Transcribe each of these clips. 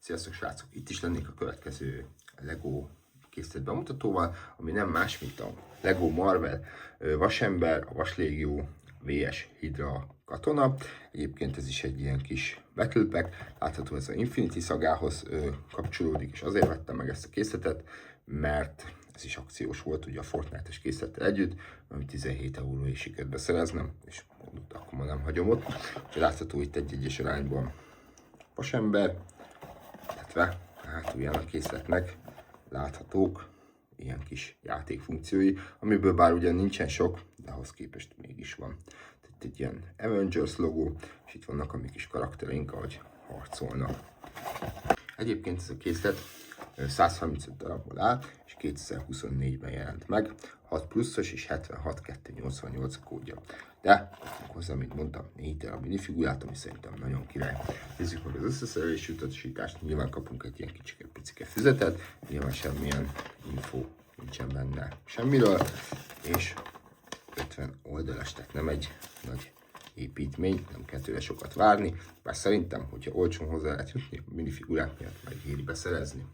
Sziasztok srácok! Itt is lennék a következő LEGO készlet bemutatóval, ami nem más, mint a LEGO Marvel Vasember, a Vaslégió vs Hydra katona. Egyébként ez is egy ilyen kis Battle Pack, látható ez az Infinity szagához kapcsolódik, és azért vettem meg ezt a készletet, mert ez is akciós volt, ugye a Fortnite-es készlettel együtt, ami 17 euró is sikerült beszereznem, és akkor ma nem hagyom ott. Úgyhogy látható itt egy egyes arányban Vasember, illetve hátulján a készletnek láthatók ilyen kis játékfunkciói, amiből bár ugyan nincsen sok, de ahhoz képest mégis van. Itt egy ilyen Avengers logó, és itt vannak a mi kis karaktereink, ahogy harcolnak. Egyébként ez a készlet 135 darabból áll, és 2024-ben jelent meg, 6 pluszos és 76288 kódja. De hozzá, mint mondtam, 4 darab minifigurát, ami szerintem nagyon király. Nézzük meg az összeszerelési utasítást, nyilván kapunk egy ilyen picike füzetet, nyilván semmilyen info nincsen benne semmiről, és 50 oldalas, tehát nem egy nagy építmény, nem kell tőle sokat várni, bár szerintem, hogyha olcsón hozzá lehet jutni, a minifigurák miatt megéri beszerezni.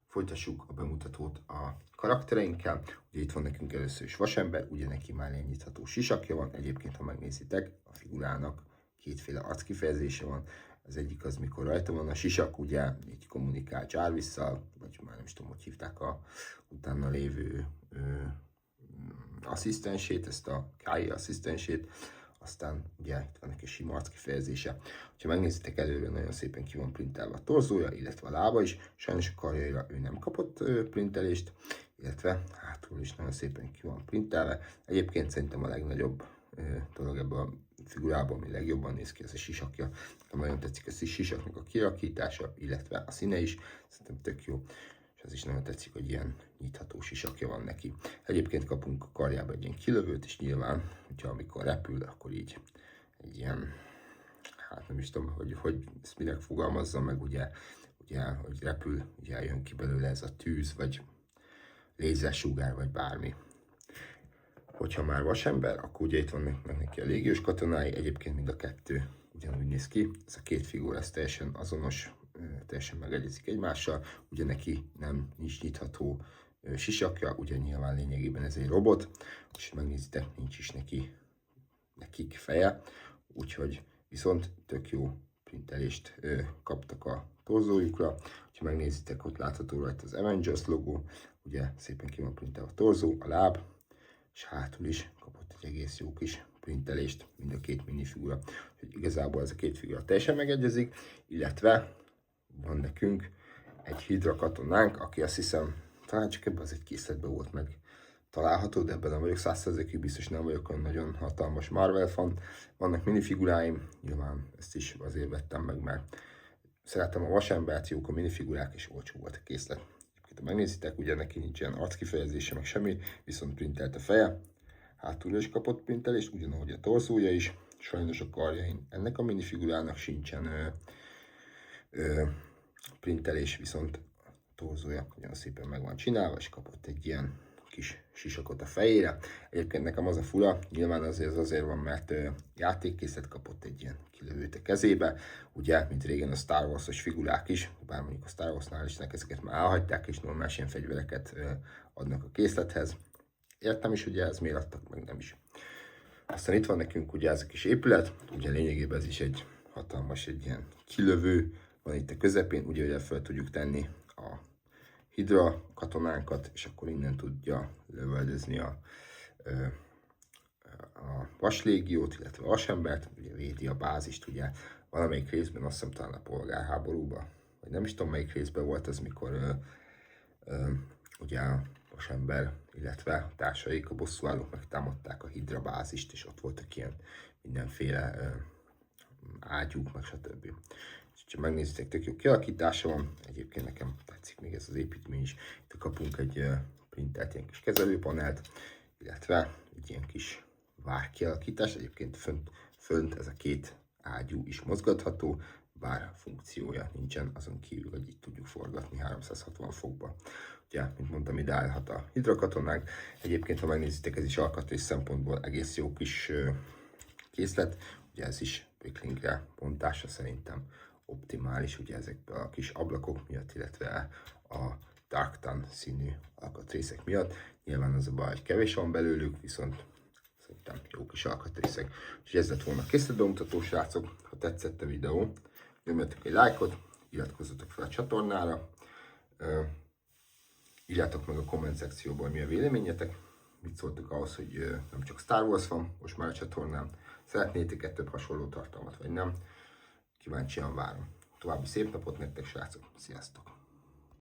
Folytassuk a bemutatót a karaktereinkkel. Ugye itt van nekünk először is Vasember, ugye neki már lenyitható sisakja van. Egyébként, ha megnézitek, a figurának kétféle arckifejezése van. Az egyik az, mikor rajta van a sisak, ugye így kommunikál Jarvisszal, vagy már nem is tudom, hogy hívták a utána lévő asszisztensét, ezt a KI asszisztensét. Aztán ugye itt van neki sima arckifejezése. Ha megnézitek előre, nagyon szépen ki van printelve a torzója, illetve a lába is. Sajnos a karjaira ő nem kapott printelést, illetve hátul is nagyon szépen ki van printelve. Egyébként szerintem a legnagyobb dolog ebben a figurában, ami legjobban néz ki, ez a sisakja. Nagyon tetszik a sisaknak a kialakítása, illetve a színe is. Szerintem tök jó. És az is nagyon tetszik, hogy ilyen nyitható sisakja van neki. Egyébként kapunk a karjába egy ilyen kilövőt, és nyilván, hogyha amikor repül, akkor így egy ilyen, hát nem is tudom, hogy ezt mire fogalmazzam meg, ugye, hogy repül, ugye eljön ki belőle ez a tűz, vagy lézersugár, vagy bármi. Hogyha már Vasember, akkor ugye itt van neki a légiós katonái, egyébként mind a kettő ugyanúgy néz ki. Ez a két figura, ez teljesen azonos, teljesen megegyezik egymással, ugye neki nincs nyitható sisakja, ugye nyilván lényegében ez egy robot, és megnézitek, nincs is nekik feje, úgyhogy viszont tök jó printelést kaptak a torzójukra. Ha megnézitek, hogy látható rajta az Avengers logó, ugye szépen ki van printelve a torzó, a láb, és hátul is kapott egy egész jó kis printelést, mind a két minifigura. Úgyhogy igazából ez a két figura teljesen megegyezik, illetve van nekünk egy Hydra katonánk, aki azt hiszem, talán csak ebben az egy készletben volt meg található, de ebben nem vagyok 100%-ig biztos, nem vagyok olyan nagyon hatalmas Marvel fan. Vannak minifiguráim, nyilván ezt is azért vettem meg, mert szeretem a Vasembert, jók a minifigurák, és olcsó volt a készlet. Ha megnézitek, ugye neki nincs ilyen arckifejezése, meg semmi, viszont printelt a feje, hátul is kapott printelést, ugyanúgy a torzója is, sajnos a karjain ennek a minifigurának sincsen printelés, viszont a torzója nagyon szépen meg van csinálva, és kapott egy ilyen kis sisakot a fejére. Egyébként nekem az a fura, nyilván azért van, mert játékkészlet kapott egy ilyen kilövőt a kezébe, ugye, mint régen a Star Wars-os figurák is, bár mondjuk a Star Wars-nál is ezeket már elhagyták, és normális ilyen fegyvereket adnak a készlethez. Értem is, ugye ez miért adtak, meg nem is. Aztán itt van nekünk ugye ez a kis épület, ugye lényegében ez is egy hatalmas, egy ilyen kilövő, van itt a közepén, ugye fel tudjuk tenni a Hydra katonánkat, és akkor innen tudja lövöldözni a Vaslégiót, illetve a Vasembert, ugye védi a bázist, ugye valamelyik részben, azt hiszem talán a polgárháborúban, vagy nem is tudom melyik részben volt az, mikor ugye a Vasember, illetve a társaik, a bosszúállók megtámadták a Hydra bázist, és ott voltak ilyen mindenféle ágyúk, meg stb. Ha megnézitek, tök jó kialakítása van, egyébként nekem tetszik még ez az építmény is. Itt kapunk egy printelt ilyen kis kezelőpanelt, illetve egy ilyen kis várkialakítás. Egyébként fönt ez a két ágyú is mozgatható, bár funkciója nincsen, azon kívül, hogy itt tudjuk forgatni 360 fokba. Ugye, mint mondtam, ide állhat a Hydra katonánk. Egyébként, ha megnézitek, ez is alkatrész szempontból egész jó kis készlet. Ugye ez is Bricklingre bontása szerintem optimális, ugye ezekben a kis ablakok miatt, illetve a Darktan színű alkatrészek miatt. Nyilván az a baj, hogy kevés van belőlük, viszont szerintem jó kis alkatrészek. Úgyhogy ez lett volna kész a bemutató, srácok. Ha tetszett a videó, nyomjatok egy lájkot, iratkozzatok fel a csatornára, írjátok meg a komment szekcióban, mi a véleményetek, mit szóltok ahhoz, hogy nem csak Star Wars van most már a csatornán, szeretnétek-e több hasonló tartalmat, vagy nem? Kíváncsian várom. További szép napot nektek, srácok! Sziasztok!